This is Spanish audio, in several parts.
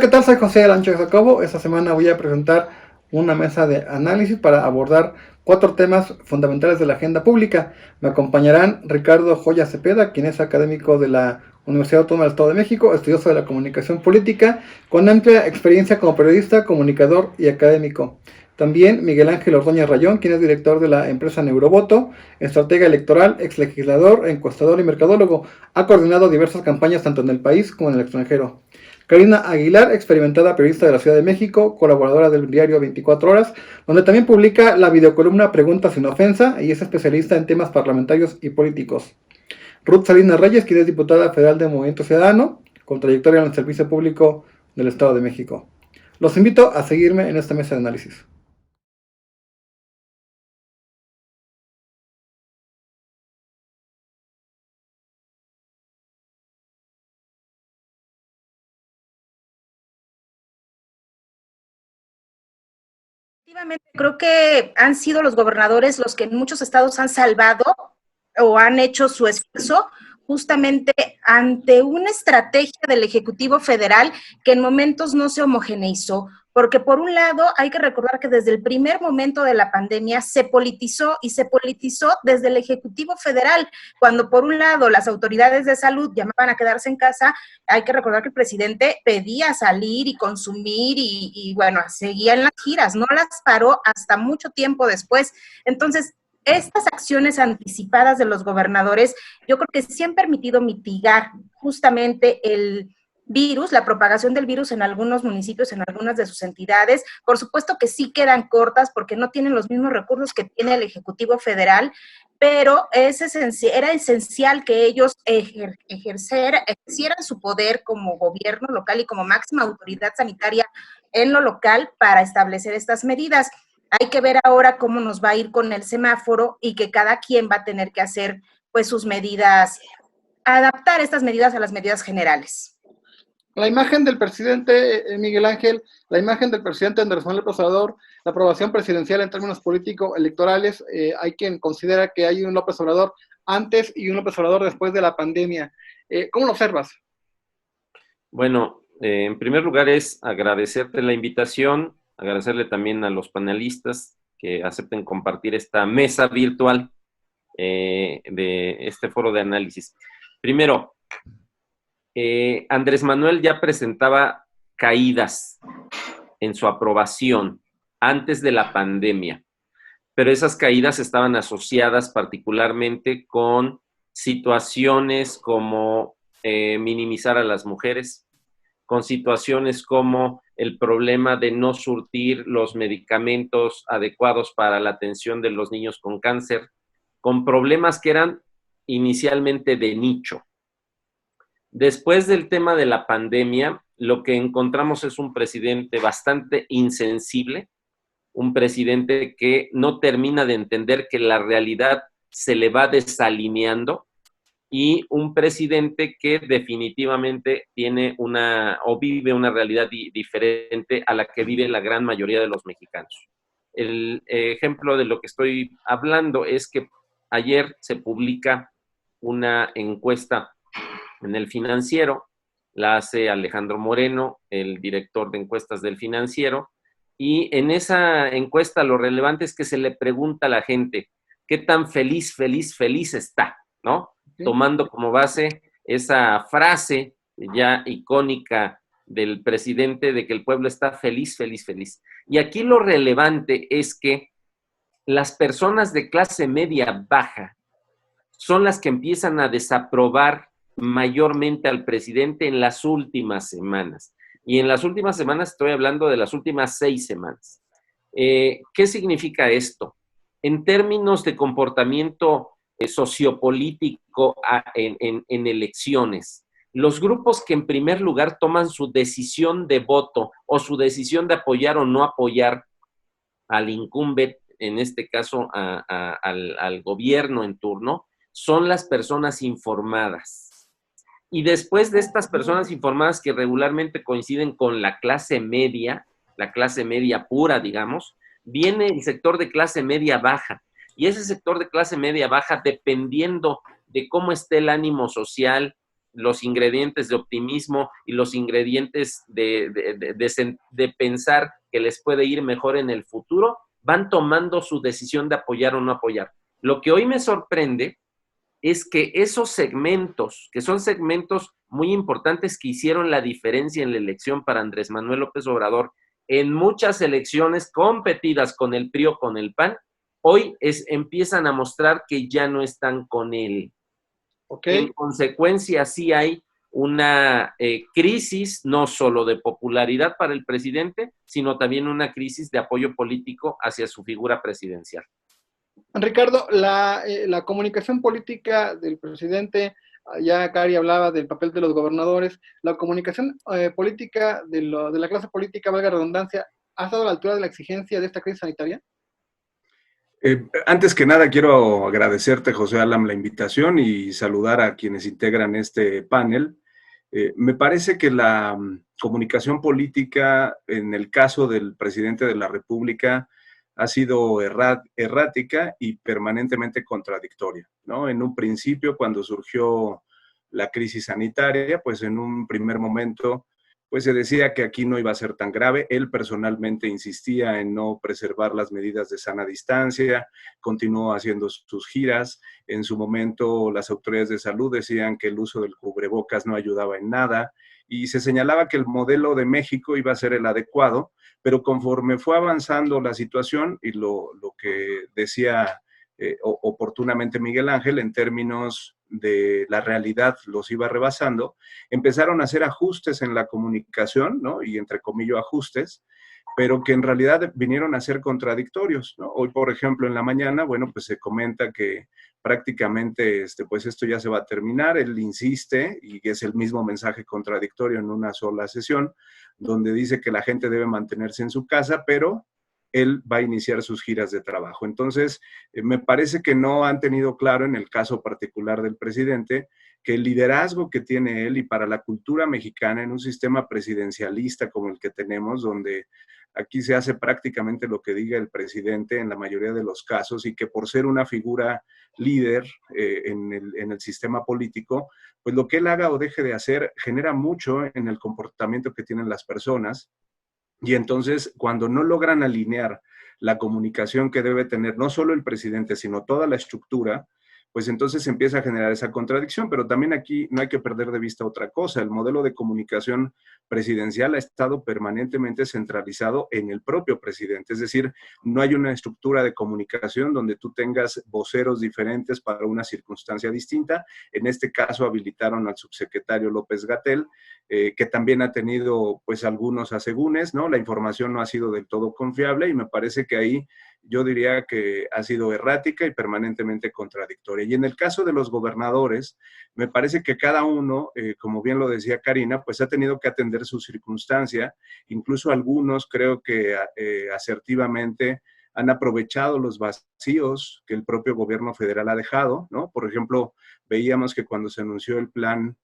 ¿qué tal? Soy José Arancho Jacobo. Esta semana voy a presentar una mesa de análisis para abordar cuatro temas fundamentales de la agenda pública. Me acompañarán Ricardo Joya Cepeda, quien es académico de la Universidad Autónoma del Estado de México, estudioso de la comunicación política, con amplia experiencia como periodista, comunicador y académico. También Miguel Ángel Ordóñez Rayón, quien es director de la empresa Neurovoto, estratega electoral, exlegislador, encuestador y mercadólogo. Ha coordinado diversas campañas tanto en el país como en el extranjero. Karina Aguilar, experimentada periodista de la Ciudad de México, colaboradora del diario 24 Horas, donde también publica la videocolumna Preguntas sin ofensa y es especialista en temas parlamentarios y políticos. Ruth Salinas Reyes, quien es diputada federal de Movimiento Ciudadano, con trayectoria en el servicio público del Estado de México. Los invito a seguirme en esta mesa de análisis. Efectivamente, creo que han sido los gobernadores los que en muchos estados han salvado o han hecho su esfuerzo justamente ante una estrategia del Ejecutivo Federal que en momentos no se homogeneizó, porque por un lado hay que recordar que desde el primer momento de la pandemia se politizó y se politizó desde el Ejecutivo Federal, cuando por un lado las autoridades de salud llamaban a quedarse en casa. Hay que recordar que el presidente pedía salir y consumir y bueno, seguía en las giras, no las paró hasta mucho tiempo después. Entonces, estas acciones anticipadas de los gobernadores, yo creo que sí han permitido mitigar justamente el virus, la propagación del virus en algunos municipios, en algunas de sus entidades. Por supuesto que sí quedan cortas porque no tienen los mismos recursos que tiene el Ejecutivo Federal, pero era esencial que ellos ejercieran su poder como gobierno local y como máxima autoridad sanitaria en lo local para establecer estas medidas. Hay que ver ahora cómo nos va a ir con el semáforo y que cada quien va a tener que hacer pues sus medidas, adaptar estas medidas a las medidas generales. La imagen del presidente Miguel Ángel, la imagen del presidente Andrés Manuel López Obrador, la aprobación presidencial en términos político-electorales, hay quien considera que hay un López Obrador antes y un López Obrador después de la pandemia. ¿Cómo lo observas? Bueno, en primer lugar es agradecerte la invitación, agradecerle también a los panelistas que acepten compartir esta mesa virtual de este foro de análisis. Primero, Andrés Manuel ya presentaba caídas en su aprobación antes de la pandemia, pero esas caídas estaban asociadas particularmente con situaciones como minimizar a las mujeres, con situaciones como el problema de no surtir los medicamentos adecuados para la atención de los niños con cáncer, con problemas que eran inicialmente de nicho. Después del tema de la pandemia, lo que encontramos es un presidente bastante insensible, un presidente que no termina de entender que la realidad se le va desalineando y un presidente que definitivamente tiene o vive una realidad diferente a la que vive la gran mayoría de los mexicanos. El ejemplo de lo que estoy hablando es que ayer se publica una encuesta en El Financiero, la hace Alejandro Moreno, el director de encuestas del Financiero, y en esa encuesta lo relevante es que se le pregunta a la gente qué tan feliz está, ¿no? Sí. Tomando como base esa frase ya icónica del presidente de que el pueblo está feliz. Y aquí lo relevante es que las personas de clase media baja son las que empiezan a desaprobar mayormente al presidente en las últimas semanas. Y en las últimas semanas estoy hablando de las últimas 6 semanas. ¿Qué significa esto? En términos de comportamiento sociopolítico en elecciones, los grupos que en primer lugar toman su decisión de voto o su decisión de apoyar o no apoyar al incumbente, en este caso al gobierno en turno, son las personas informadas. Y después de estas personas informadas que regularmente coinciden con la clase media pura, digamos, viene el sector de clase media baja. Y ese sector de clase media baja, dependiendo de cómo esté el ánimo social, los ingredientes de optimismo y los ingredientes de pensar que les puede ir mejor en el futuro, van tomando su decisión de apoyar o no apoyar. Lo que hoy me sorprende es que esos segmentos, que son segmentos muy importantes que hicieron la diferencia en la elección para Andrés Manuel López Obrador, en muchas elecciones competidas con el PRI o con el PAN, hoy empiezan a mostrar que ya no están con él. Okay. En consecuencia, sí hay una crisis no solo de popularidad para el presidente, sino también una crisis de apoyo político hacia su figura presidencial. Ricardo, la comunicación política del presidente, ya Cari hablaba del papel de los gobernadores, la comunicación política de la clase política, valga la redundancia, ¿ha estado a la altura de la exigencia de esta crisis sanitaria? Antes que nada, quiero agradecerte, José Alam, la invitación y saludar a quienes integran este panel. Me parece que la comunicación política, en el caso del presidente de la República, ha sido errática y permanentemente contradictoria, ¿no? En un principio, cuando surgió la crisis sanitaria, pues en un primer momento pues se decía que aquí no iba a ser tan grave. Él personalmente insistía en no preservar las medidas de sana distancia, continuó haciendo sus giras. En su momento, las autoridades de salud decían que el uso del cubrebocas no ayudaba en nada y se señalaba que el modelo de México iba a ser el adecuado, pero conforme fue avanzando la situación y lo que decía oportunamente Miguel Ángel, en términos de la realidad los iba rebasando, empezaron a hacer ajustes en la comunicación, ¿no? Y entre comillas ajustes, pero que en realidad vinieron a ser contradictorios, ¿no? Hoy, por ejemplo, en la mañana, bueno, pues se comenta que prácticamente, pues esto ya se va a terminar. Él insiste, y es el mismo mensaje contradictorio en una sola sesión, donde dice que la gente debe mantenerse en su casa, pero él va a iniciar sus giras de trabajo. Entonces, me parece que no han tenido claro, en el caso particular del presidente, que el liderazgo que tiene él y para la cultura mexicana en un sistema presidencialista como el que tenemos, donde aquí se hace prácticamente lo que diga el presidente en la mayoría de los casos, y que por ser una figura líder en el sistema político, pues lo que él haga o deje de hacer genera mucho en el comportamiento que tienen las personas. Y entonces, cuando no logran alinear la comunicación que debe tener no solo el presidente, sino toda la estructura, pues entonces se empieza a generar esa contradicción. Pero también aquí no hay que perder de vista otra cosa. El modelo de comunicación presidencial ha estado permanentemente centralizado en el propio presidente. Es decir, no hay una estructura de comunicación donde tú tengas voceros diferentes para una circunstancia distinta. En este caso habilitaron al subsecretario López-Gatell, que también ha tenido pues algunos asegúnes, ¿no? La información no ha sido del todo confiable y me parece que ahí yo diría que ha sido errática y permanentemente contradictoria. Y en el caso de los gobernadores, me parece que cada uno, como bien lo decía Karina, pues ha tenido que atender su circunstancia. Incluso algunos creo que asertivamente han aprovechado los vacíos que el propio gobierno federal ha dejado, ¿no? Por ejemplo, veíamos que cuando se anunció el plan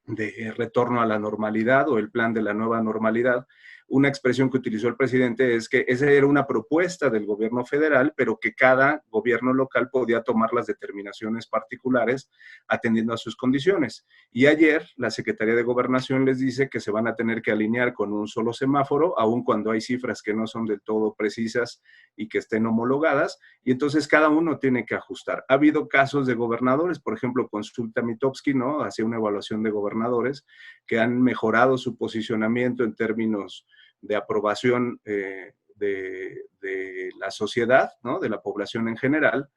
de retorno a la normalidad o el plan de la nueva normalidad, una expresión que utilizó el presidente es que esa era una propuesta del gobierno federal, pero que cada gobierno local podía tomar las determinaciones particulares atendiendo a sus condiciones. Y ayer la Secretaría de Gobernación les dice que se van a tener que alinear con un solo semáforo, aun cuando hay cifras que no son del todo precisas y que estén homologadas, y entonces cada uno tiene que ajustar. Ha habido casos de gobernadores, por ejemplo, Consulta Mitofsky, ¿no? Hacía una evaluación de gobernadores que han mejorado su posicionamiento en términos de aprobación de la sociedad, ¿no? De la población en general,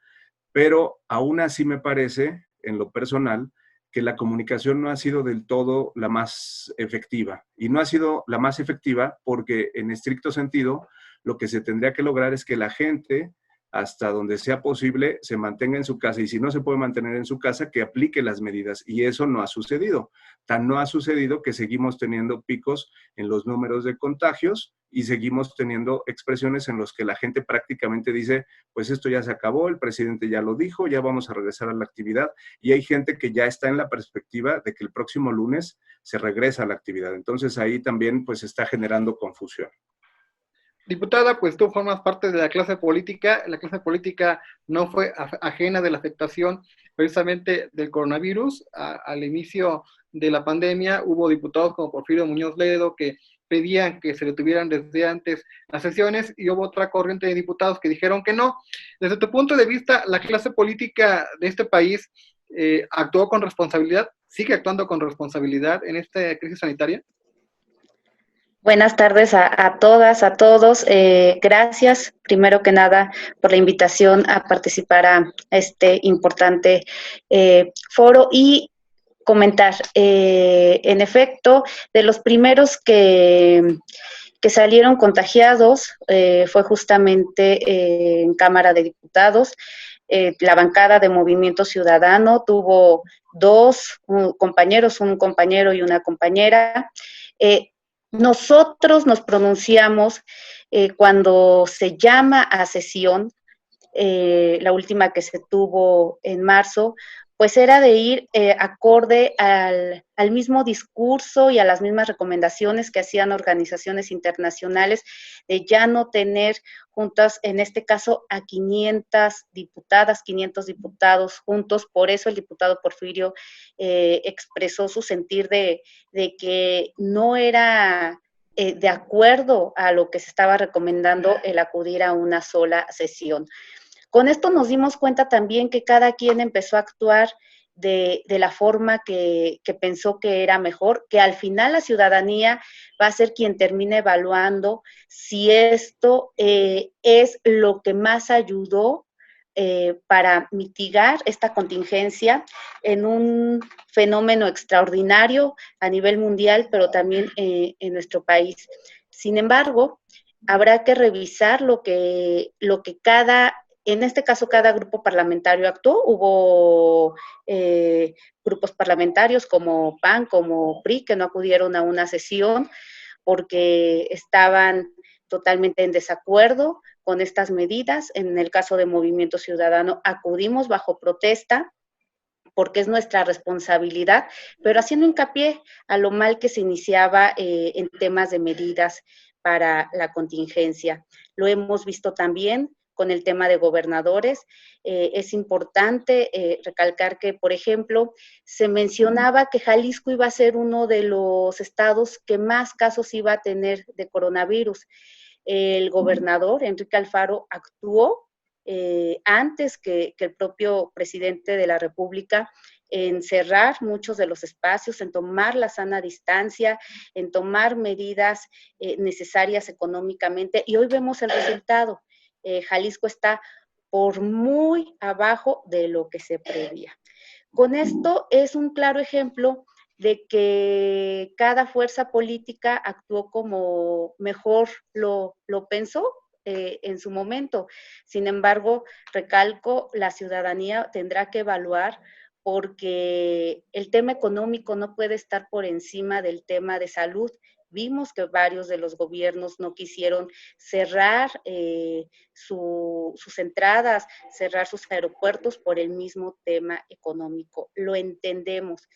pero aún así me parece, en lo personal, que la comunicación no ha sido del todo la más efectiva. Y no ha sido la más efectiva porque, en estricto sentido, lo que se tendría que lograr es que la gente, hasta donde sea posible, se mantenga en su casa, y si no se puede mantener en su casa, que aplique las medidas, y eso no ha sucedido. Tan no ha sucedido que seguimos teniendo picos en los números de contagios y seguimos teniendo expresiones en las que la gente prácticamente dice, pues esto ya se acabó, el presidente ya lo dijo, ya vamos a regresar a la actividad, y hay gente que ya está en la perspectiva de que el próximo lunes se regresa a la actividad. Entonces ahí también pues está generando confusión. Diputada, pues tú formas parte de la clase política no fue ajena de la afectación precisamente del coronavirus. Al inicio de la pandemia hubo diputados como Porfirio Muñoz Ledo que pedían que se detuvieran desde antes las sesiones y hubo otra corriente de diputados que dijeron que no. Desde tu punto de vista, la clase política de este país actuó con responsabilidad, sigue actuando con responsabilidad en esta crisis sanitaria. Buenas tardes a todas, a todos. Gracias, primero que nada, por la invitación a participar a este importante foro y comentar. En efecto, de los primeros que salieron contagiados fue justamente en Cámara de Diputados. La bancada de Movimiento Ciudadano tuvo dos compañeros, un compañero y una compañera. Nosotros nos pronunciamos cuando se llama a sesión, la última que se tuvo en marzo, pues era de ir acorde al mismo discurso y a las mismas recomendaciones que hacían organizaciones internacionales de ya no tener juntas, en este caso, a 500 diputadas, 500 diputados juntos. Por eso el diputado Porfirio expresó su sentir de que no era de acuerdo a lo que se estaba recomendando el acudir a una sola sesión. Con esto nos dimos cuenta también que cada quien empezó a actuar de la forma que pensó que era mejor, que al final la ciudadanía va a ser quien termine evaluando si esto es lo que más ayudó para mitigar esta contingencia en un fenómeno extraordinario a nivel mundial, pero también en nuestro país. Sin embargo, habrá que revisar lo que en este caso, cada grupo parlamentario actuó. Hubo grupos parlamentarios como PAN, como PRI, que no acudieron a una sesión porque estaban totalmente en desacuerdo con estas medidas. En el caso de Movimiento Ciudadano, acudimos bajo protesta porque es nuestra responsabilidad, pero haciendo hincapié a lo mal que se iniciaba en temas de medidas para la contingencia. Lo hemos visto también con el tema de gobernadores. Es importante recalcar que, por ejemplo, se mencionaba que Jalisco iba a ser uno de los estados que más casos iba a tener de coronavirus. El gobernador, Enrique Alfaro, actuó antes que el propio presidente de la República en cerrar muchos de los espacios, en tomar la sana distancia, en tomar medidas necesarias económicamente, y hoy vemos el resultado. Jalisco está por muy abajo de lo que se preveía. Con esto es un claro ejemplo de que cada fuerza política actuó como mejor lo pensó en su momento. Sin embargo, recalco, la ciudadanía tendrá que evaluar, porque el tema económico no puede estar por encima del tema de salud. Vimos que varios de los gobiernos no quisieron cerrar sus entradas, cerrar sus aeropuertos por el mismo tema económico. Lo entendemos,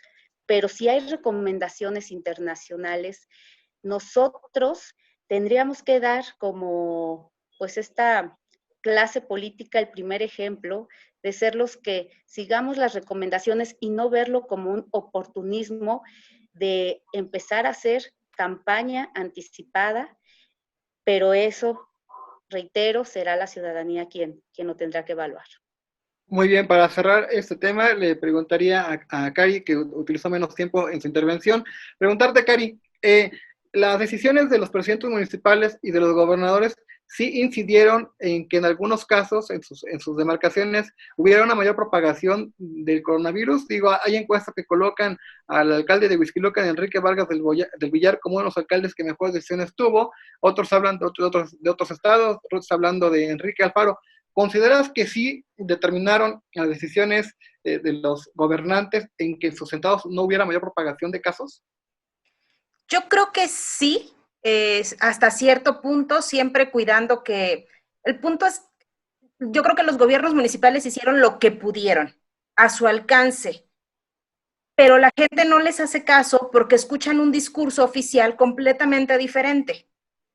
pero si hay recomendaciones internacionales, nosotros tendríamos que dar como pues esta clase política el primer ejemplo de ser los que sigamos las recomendaciones y no verlo como un oportunismo de empezar a hacer campaña anticipada, pero eso, reitero, será la ciudadanía quien lo tendrá que evaluar. Muy bien, para cerrar este tema, le preguntaría a Cari, que utilizó menos tiempo en su intervención, preguntarte, Cari, las decisiones de los presidentes municipales y de los gobernadores sí incidieron en que en algunos casos, en sus demarcaciones, hubiera una mayor propagación del coronavirus. Digo, hay encuestas que colocan al alcalde de Huixquilucan, Enrique Vargas del Villar, como uno de los alcaldes que mejores decisiones tuvo. Otros hablan de otros estados, otros hablando de Enrique Alfaro. ¿Consideras que sí determinaron las decisiones de los gobernantes en que en sus estados no hubiera mayor propagación de casos? Yo creo que sí, hasta cierto punto, siempre cuidando que el punto es, yo creo que los gobiernos municipales hicieron lo que pudieron a su alcance, pero la gente no les hace caso porque escuchan un discurso oficial completamente diferente.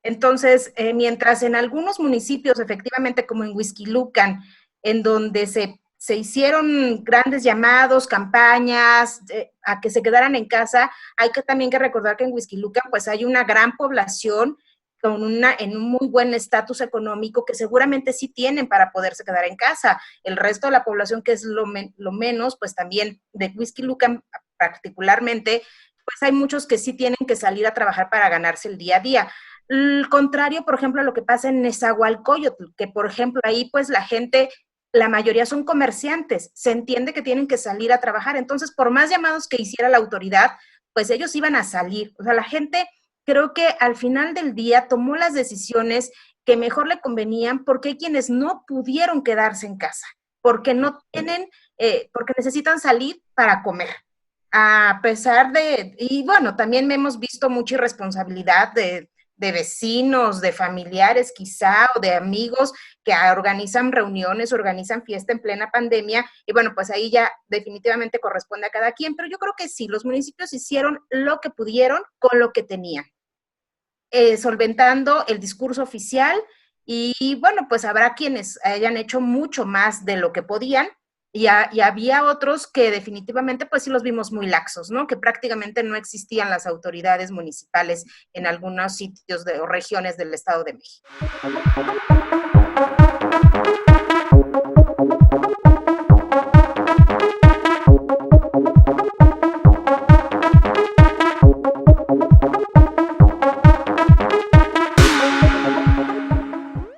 Entonces, mientras en algunos municipios, efectivamente, como en Huixquilucan, en donde se hicieron grandes llamados, campañas a que se quedaran en casa, hay que también que recordar que en Huixquilucan pues hay una gran población en un muy buen estatus económico que seguramente sí tienen para poderse quedar en casa. El resto de la población, que es lo menos, pues también de Huixquilucan particularmente, pues hay muchos que sí tienen que salir a trabajar para ganarse el día a día. El contrario, por ejemplo, a lo que pasa en Nezahualcóyotl, que por ejemplo ahí pues la gente, la mayoría son comerciantes, se entiende que tienen que salir a trabajar, entonces por más llamados que hiciera la autoridad, pues ellos iban a salir. O sea, la gente creo que al final del día tomó las decisiones que mejor le convenían, porque hay quienes no pudieron quedarse en casa, porque no tienen, porque necesitan salir para comer. A pesar de, y bueno, también hemos visto mucha irresponsabilidad de vecinos, de familiares quizá, o de amigos que organizan reuniones, organizan fiesta en plena pandemia, y bueno, pues ahí ya definitivamente corresponde a cada quien, pero yo creo que sí, los municipios hicieron lo que pudieron con lo que tenían, solventando el discurso oficial, y bueno, pues habrá quienes hayan hecho mucho más de lo que podían, y había otros que definitivamente pues sí los vimos muy laxos, ¿no? Que prácticamente no existían las autoridades municipales en algunos sitios o regiones del Estado de México.